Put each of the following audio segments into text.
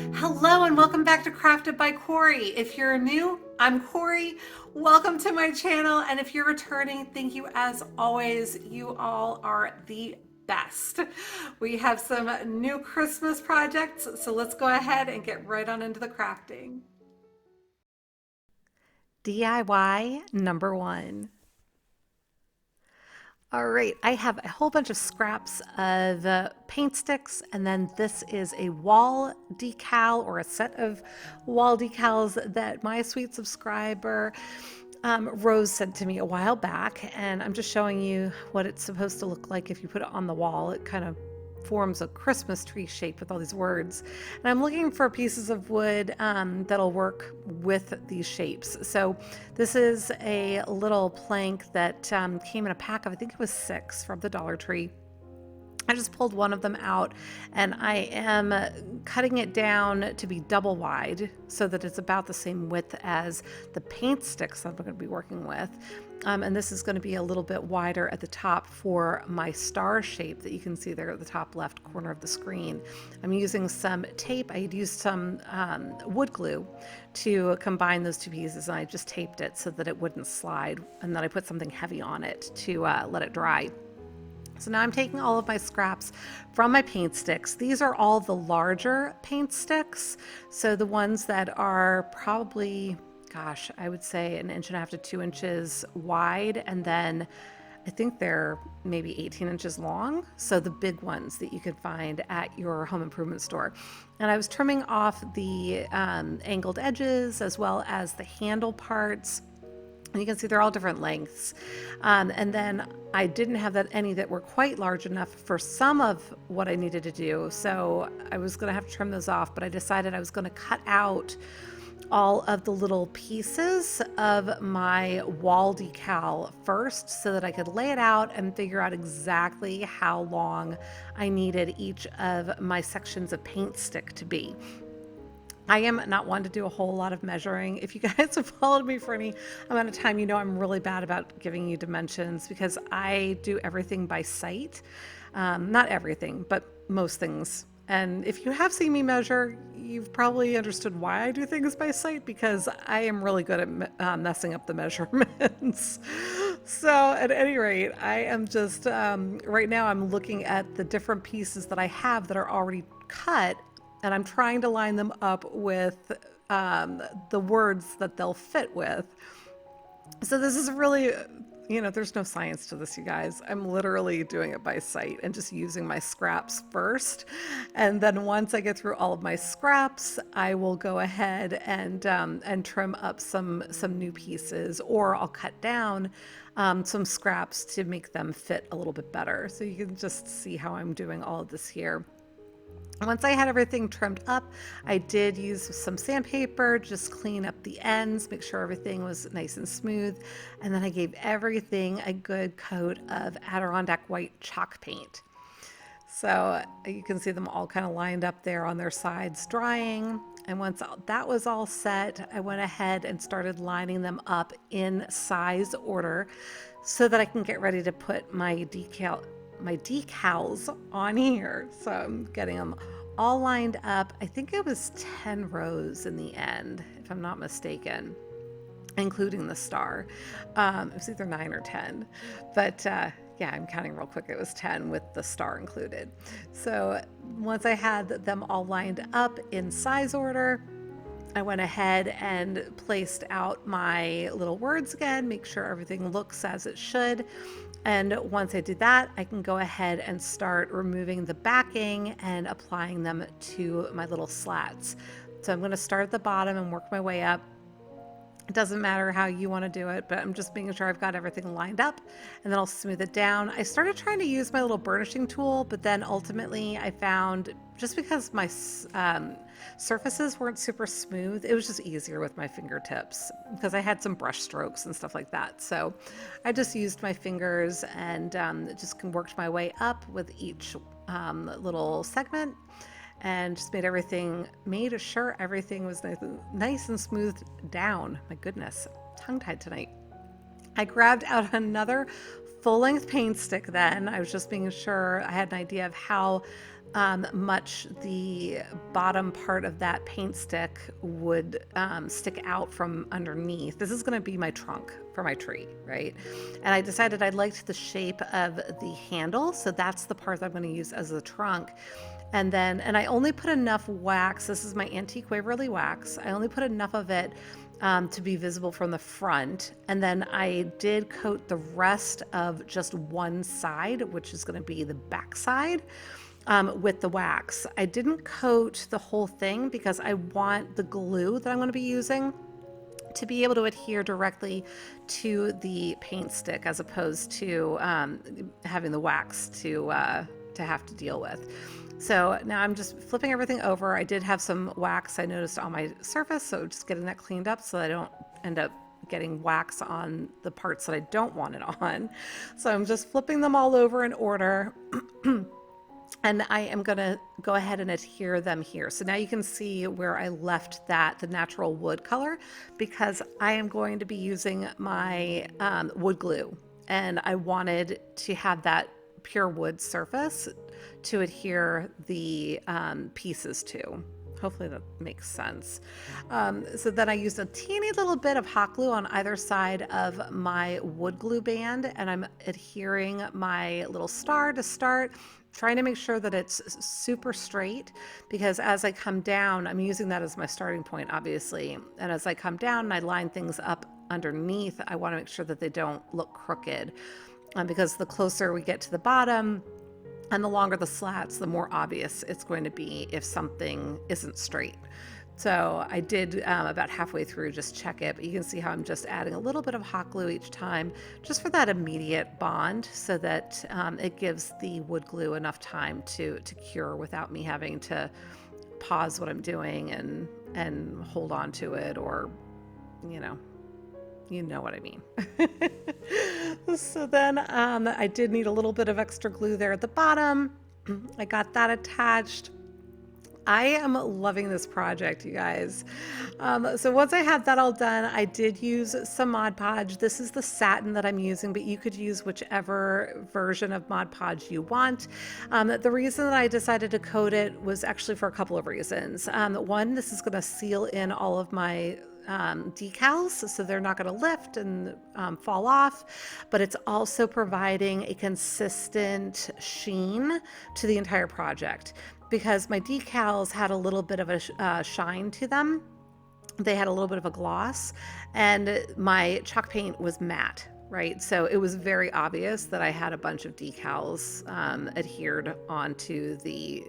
Hello and welcome back to Crafted by Corie. If you're new, I'm Corie. Welcome to my channel. And if you're returning, thank you as always. You all are the best. We have some new Christmas projects, so let's go ahead and get right on into the crafting. DIY number one. All right, I have a whole bunch of scraps of paint sticks, and then this is a wall decal or a set of wall decals that my sweet subscriber Rose sent to me a while back, and I'm just showing you what it's supposed to look like if you put it on the wall. It kind of forms a Christmas tree shape with all these words. And I'm looking for pieces of wood that'll work with these shapes. So this is a little plank that came in a pack of, I think it was 6 from the Dollar Tree. I just pulled one of them out and I am cutting it down to be double wide so that it's about the same width as the paint sticks I'm going to be working with. And this is going to be a little bit wider at the top for my star shape that you can see there at the top left corner of the screen. I'm using some tape. I had used some wood glue to combine those two pieces, and I just taped it so that it wouldn't slide, and then I put something heavy on it to let it dry. So now I'm taking all of my scraps from my paint sticks. These are all the larger paint sticks. So the ones that are probably, gosh, I would say 1.5 to 2 inches wide. And then I think they're maybe 18 inches long. So the big ones that you can find at your home improvement store. And I was trimming off the angled edges as well as the handle parts. And you can see they're all different lengths. And then I didn't have any that were quite large enough for some of what I needed to do. So I was going to have to trim those off, but I decided I was going to cut out all of the little pieces of my wall decal first so that I could lay it out and figure out exactly how long I needed each of my sections of paint stick to be. I am not one to do a whole lot of measuring. If you guys have followed me for any amount of time, you know I'm really bad about giving you dimensions because I do everything by sight. Not everything, but most things. And if you have seen me measure, you've probably understood why I do things by sight, because I am really good at messing up the measurements. So at any rate, I am just, right now I'm looking at the different pieces that I have that are already cut, and I'm trying to line them up with the words that they'll fit with. So this is really, there's no science to this, you guys. I'm literally doing it by sight and just using my scraps first. And then once I get through all of my scraps, I will go ahead and trim up some new pieces, or I'll cut down some scraps to make them fit a little bit better. So you can just see how I'm doing all of this here. Once I had everything trimmed up, I did use some sandpaper, just clean up the ends, make sure everything was nice and smooth. And then I gave everything a good coat of Adirondack white chalk paint. So you can see them all kind of lined up there on their sides drying. And once that was all set, I went ahead and started lining them up in size order so that I can get ready to put my decals on here. So I'm getting them all lined up. I think it was 10 rows in the end, if I'm not mistaken, including the star. It was either 9 or 10, but yeah, I'm counting real quick. It was 10 with the star included. So once I had them all lined up in size order, I went ahead and placed out my little words again, make sure everything looks as it should. And once I did that, I can go ahead and start removing the backing and applying them to my little slats. So I'm going to start at the bottom and work my way up. It doesn't matter how you want to do it, but I'm just making sure I've got everything lined up, and then I'll smooth it down. I started trying to use my little burnishing tool, but then ultimately I found, just because my surfaces weren't super smooth, it was just easier with my fingertips because I had some brush strokes and stuff like that. So I just used my fingers and just worked my way up with each little segment, and just made sure everything was nice and smoothed down. My goodness, tongue-tied tonight. I grabbed out another full-length paint stick then. I was just making sure I had an idea of how much the bottom part of that paint stick would stick out from underneath. This is going to be my trunk for my tree, right? And I decided I liked the shape of the handle, so that's the part that I'm going to use as the trunk. And I only put enough wax. This is my antique Waverly wax. I only put enough of it to be visible from the front. And then I did coat the rest of just one side, which is going to be the back side, with the wax. I didn't coat the whole thing because I want the glue that I'm going to be using to be able to adhere directly to the paint stick, as opposed to having the wax to have to deal with. So now I'm just flipping everything over. I did have some wax I noticed on my surface, so just getting that cleaned up so I don't end up getting wax on the parts that I don't want it on. So I'm just flipping them all over in order. And I am going to go ahead and adhere them here. So now you can see where I left the natural wood color, because I am going to be using my wood glue. And I wanted to have that pure wood surface to adhere the pieces to. Hopefully that makes sense. So then I used a teeny little bit of hot glue on either side of my wood glue band, and I'm adhering my little star to start, trying to make sure that it's super straight, because as I come down, I'm using that as my starting point, obviously. And as I come down and I line things up underneath, I want to make sure that they don't look crooked, because the closer we get to the bottom, and the longer the slats, the more obvious it's going to be if something isn't straight. So I did about halfway through just check it, but you can see how I'm just adding a little bit of hot glue each time, just for that immediate bond, so that it gives the wood glue enough time to cure without me having to pause what I'm doing and hold on to it, or you know what I mean. So then I did need a little bit of extra glue there at the bottom. I got that attached. I am loving this project, you guys. So once I had that all done, I did use some Mod Podge. This is the satin that I'm using, but you could use whichever version of Mod Podge you want. The reason that I decided to coat it was actually for a couple of reasons. One, this is going to seal in all of my decals, so they're not going to lift and fall off, but it's also providing a consistent sheen to the entire project, because my decals had a little bit of a shine to them. They had a little bit of a gloss, and my chalk paint was matte, right? So it was very obvious that I had a bunch of decals adhered onto the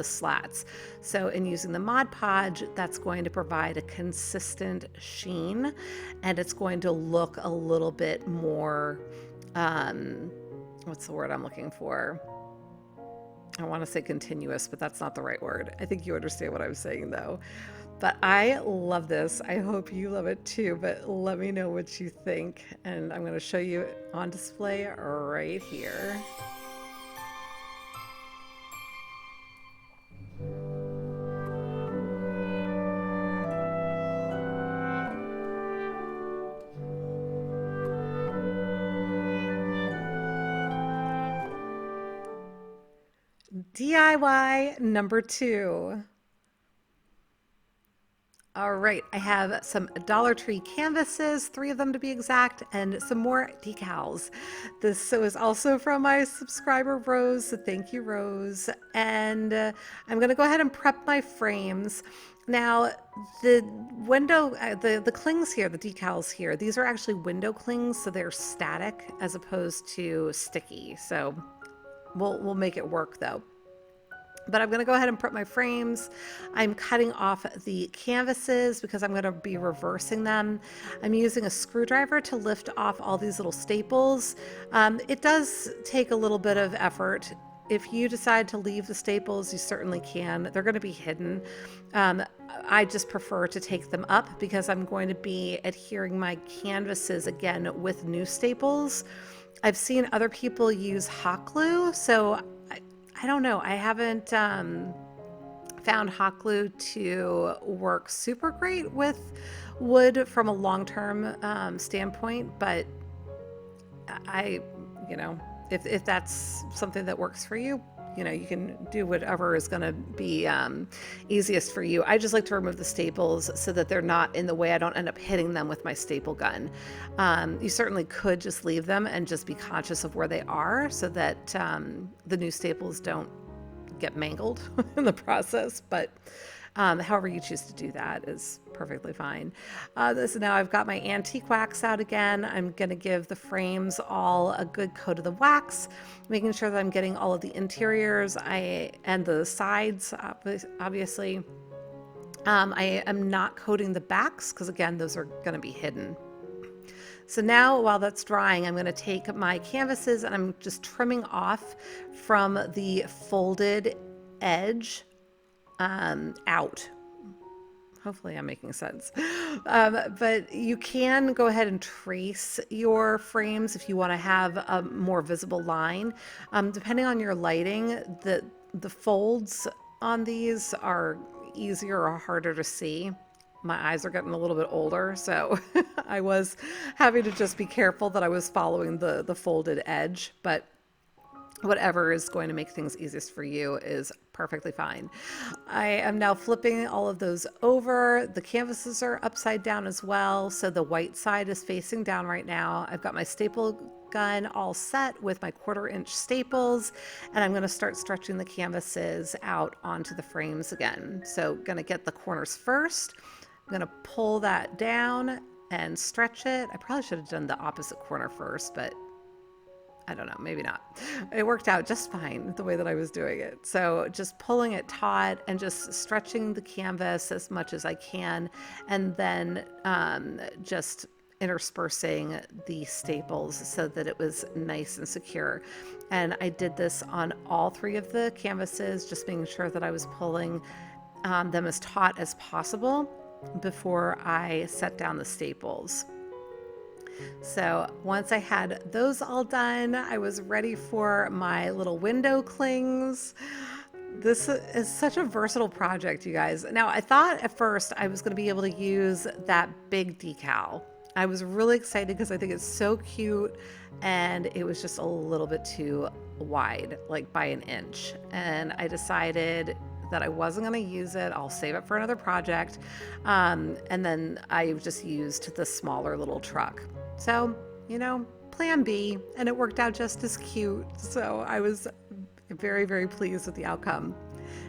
slats. So in using the Mod Podge, that's going to provide a consistent sheen, and it's going to look a little bit more, what's the word I'm looking for? I want to say continuous, but that's not the right word. I think you understand what I'm saying though. But I love this. I hope you love it too, but let me know what you think. And I'm going to show you on display right here. DIY number 2. All right, I have some Dollar Tree canvases, 3 of them to be exact, and some more decals. This was also from my subscriber Rose, so thank you, Rose. And I'm going to go ahead and prep my frames. Now, the window, the clings here, the decals here, these are actually window clings, so they're static as opposed to sticky. So we'll make it work though. But I'm going to go ahead and prep my frames. I'm cutting off the canvases because I'm going to be reversing them. I'm using a screwdriver to lift off all these little staples. It does take a little bit of effort. If you decide to leave the staples, you certainly can. They're going to be hidden. I just prefer to take them up because I'm going to be adhering my canvases again with new staples. I've seen other people use hot glue, so I don't know. I haven't found hot glue to work super great with wood from a long-term standpoint, but you know, if that's something that works for you, you know, you can do whatever is going to be easiest for you. I just like to remove the staples so that they're not in the way. I don't end up hitting them with my staple gun. You certainly could just leave them and just be conscious of where they are so that the new staples don't get mangled in the process. But however you choose to do that is perfectly fine. So now I've got my antique wax out again. I'm going to give the frames all a good coat of the wax, making sure that I'm getting all of the interiors and the sides, obviously. I am not coating the backs because, again, those are going to be hidden. So now while that's drying, I'm going to take my canvases and I'm just trimming off from the folded edge out. Hopefully I'm making sense. But you can go ahead and trace your frames if you want to have a more visible line. Depending on your lighting, the folds on these are easier or harder to see. My eyes are getting a little bit older, so I was having to just be careful that I was following the folded edge, but whatever is going to make things easiest for you is perfectly fine. I am now flipping all of those over. The canvases are upside down as well, so the white side is facing down right now. I've got my staple gun all set with my 1/4-inch staples, and I'm going to start stretching the canvases out onto the frames again. So going to get the corners first. I'm going to pull that down and stretch it. I probably should have done the opposite corner first, but I don't know, maybe not. It worked out just fine the way that I was doing it. So just pulling it taut and just stretching the canvas as much as I can, and then just interspersing the staples so that it was nice and secure. And I did this on all 3 of the canvases, just making sure that I was pulling them as taut as possible before I set down the staples. So once I had those all done, I was ready for my little window clings. This is such a versatile project, you guys. Now, I thought at first I was going to be able to use that big decal. I was really excited because I think it's so cute, and it was just a little bit too wide, like by an inch. And I decided that I wasn't going to use it. I'll save it for another project. And then I just used the smaller little truck. So, you know, plan B, and it worked out just as cute. So I was very, very pleased with the outcome.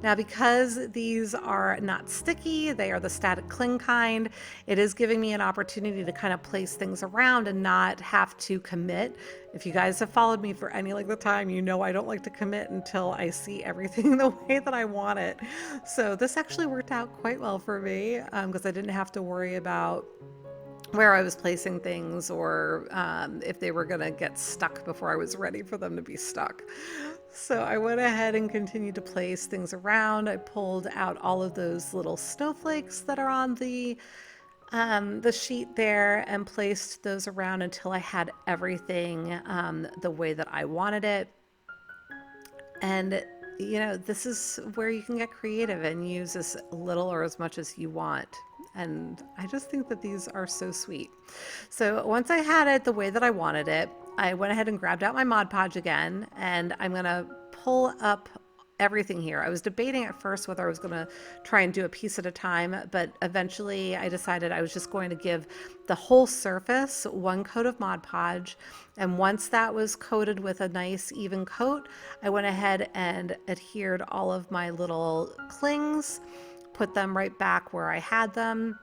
Now, because these are not sticky, they are the static cling kind, it is giving me an opportunity to kind of place things around and not have to commit. If you guys have followed me for any length of time, you know I don't like to commit until I see everything the way that I want it. So this actually worked out quite well for me because I didn't have to worry about where I was placing things or if they were going to get stuck before I was ready for them to be stuck. So I went ahead and continued to place things around. I pulled out all of those little snowflakes that are on the sheet there and placed those around until I had everything the way that I wanted it. And you know, this is where you can get creative and use as little or as much as you want. And I just think that these are so sweet. So once I had it the way that I wanted it, I went ahead and grabbed out my Mod Podge again, and I'm gonna pull up everything here. I was debating at first whether I was going to try and do a piece at a time, but eventually I decided I was just going to give the whole surface 1 coat of Mod Podge. And once that was coated with a nice even coat, I went ahead and adhered all of my little clings, put them right back where I had them.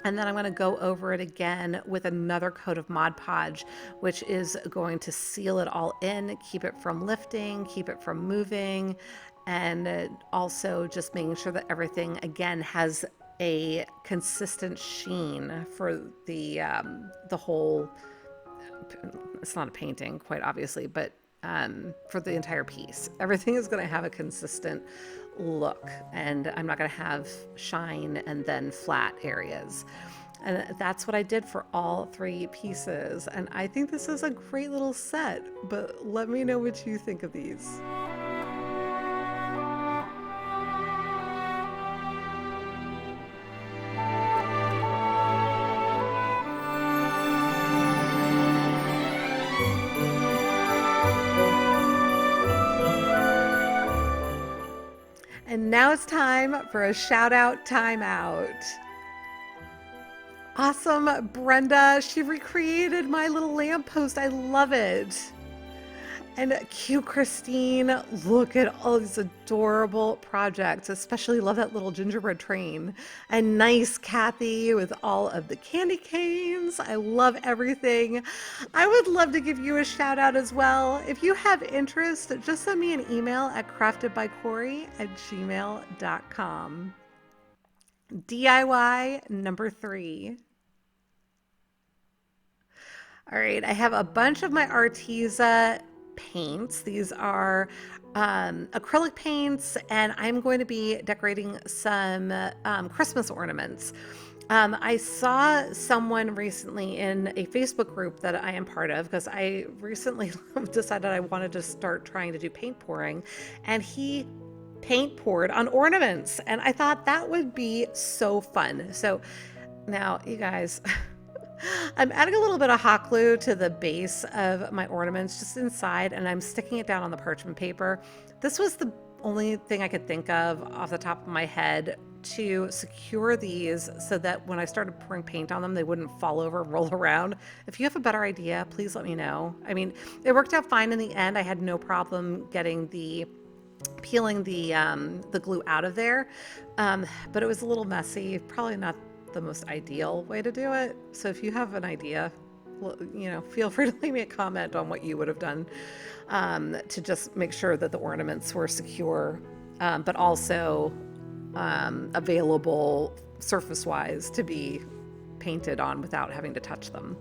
And then I'm going to go over it again with another coat of Mod Podge, which is going to seal it all in, keep it from lifting, keep it from moving, and also just making sure that everything, again, has a consistent sheen for the whole, it's not a painting, quite obviously, but for the entire piece. Everything is going to have a consistent look, and I'm not going to have shine and then flat areas. And that's what I did for all 3 pieces. And I think this is a great little set, but let me know what you think of these. And now it's time for a shout out timeout. Awesome, Brenda. She recreated my little lamppost. I love it. And cute Christine, look at all these adorable projects. Especially love that little gingerbread train. And nice Kathy with all of the candy canes. I love everything. I would love to give you a shout out as well. If you have interest, just send me an email at craftedbycorie@gmail.com. DIY number 3. All right, I have a bunch of my Arteza paints. These are acrylic paints, and I'm going to be decorating some Christmas ornaments. I saw someone recently in a Facebook group that I am part of, because I recently decided I wanted to start trying to do paint pouring, and he paint poured on ornaments, and I thought that would be so fun. So now, you guys, I'm adding a little bit of hot glue to the base of my ornaments just inside, and I'm sticking it down on the parchment paper. This was the only thing I could think of off the top of my head to secure these so that when I started pouring paint on them, they wouldn't fall over and roll around. If you have a better idea, please let me know. I mean, it worked out fine in the end. I had no problem getting peeling the glue out of there, but it was a little messy. Probably not the most ideal way to do it. So if you have an idea, feel free to leave me a comment on what you would have done to just make sure that the ornaments were secure, but also available surface-wise to be painted on without having to touch them.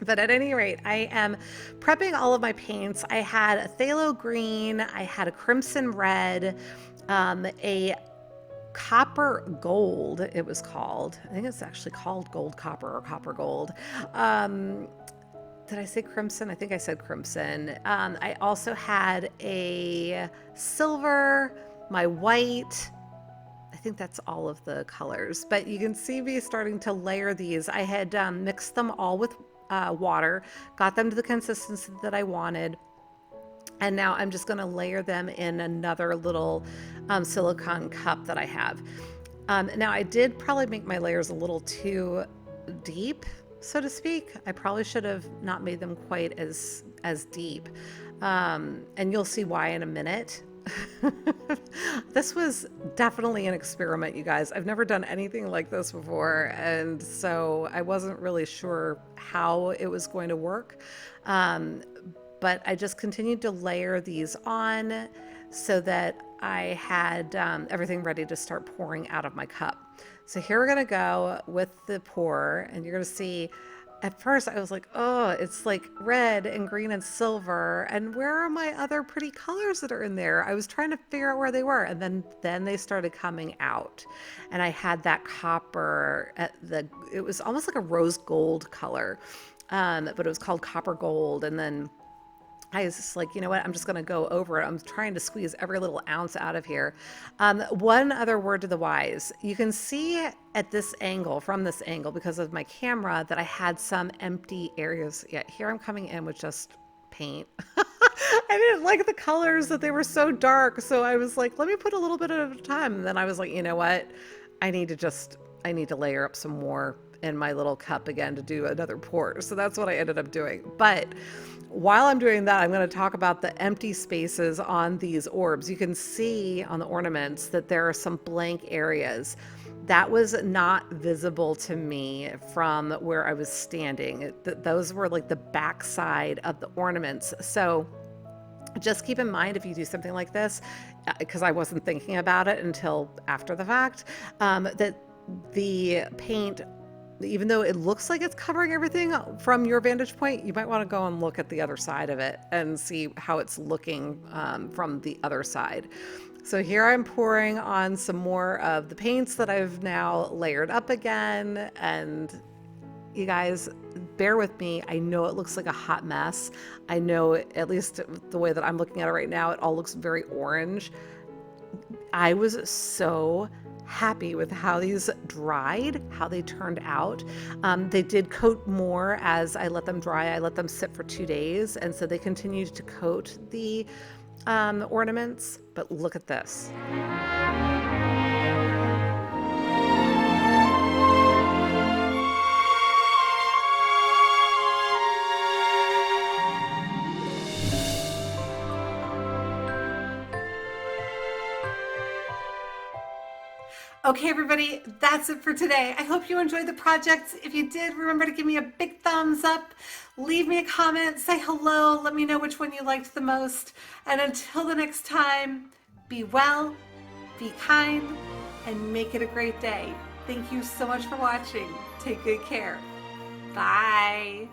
But at any rate, I am prepping all of my paints. I had a phthalo green, I had a crimson red, a copper gold, it was called. I think it's actually called gold copper or copper gold. Did I say crimson? I think I said crimson. I also had a silver, my white. I think that's all of the colors. But you can see me starting to layer these. I had mixed them all with water, got them to the consistency that I wanted. And now I'm just going to layer them in another little silicone cup that I have. Now I did probably make my layers a little too deep, so to speak. I probably should have not made them quite as deep. And you'll see why in a minute. This was definitely an experiment, you guys. I've never done anything like this before, and so I wasn't really sure how it was going to work. But I just continued to layer these on so that I had everything ready to start pouring out of my cup. So here we're gonna go with the pour, and you're gonna see, at first I was like, oh, it's like red and green and silver, and where are my other pretty colors that are in there? I was trying to figure out where they were, and then they started coming out. And I had that copper it was almost like a rose gold color, but it was called copper gold. And then I was just like, you know what? I'm just going to go over it. I'm trying to squeeze every little ounce out of here. One other word to the wise. You can see at this angle, from this angle, because of my camera, that I had some empty areas. Yeah, here I'm coming in with just paint. I didn't like the colors, that they were so dark. So I was like, let me put a little bit at a time. And then I was like, you know what? I need to layer up some more in my little cup again to do another pour. So that's what I ended up doing. But while I'm doing that, I'm going to talk about the empty spaces on these orbs. You can see on the ornaments that there are some blank areas. That was not visible to me from where I was standing. Those were like the back side of the ornaments. So just keep in mind, if you do something like this, because I wasn't thinking about it until after the fact, that the paint, even though it looks like it's covering everything from your vantage point, you might want to go and look at the other side of it and see how it's looking from the other side. So here I'm pouring on some more of the paints that I've now layered up again. And you guys, bear with me. I know it looks like a hot mess. I know, at least the way that I'm looking at it right now, it all looks very orange. I was so happy with how these dried, how they turned out. They did coat more as I let them dry. I let them sit for 2 days, and so they continued to coat the ornaments. But look at this. Okay, everybody, that's it for today. I hope you enjoyed the project. If you did, remember to give me a big thumbs up, leave me a comment, say hello, let me know which one you liked the most. And until the next time, be well, be kind, and make it a great day. Thank you so much for watching. Take good care. Bye.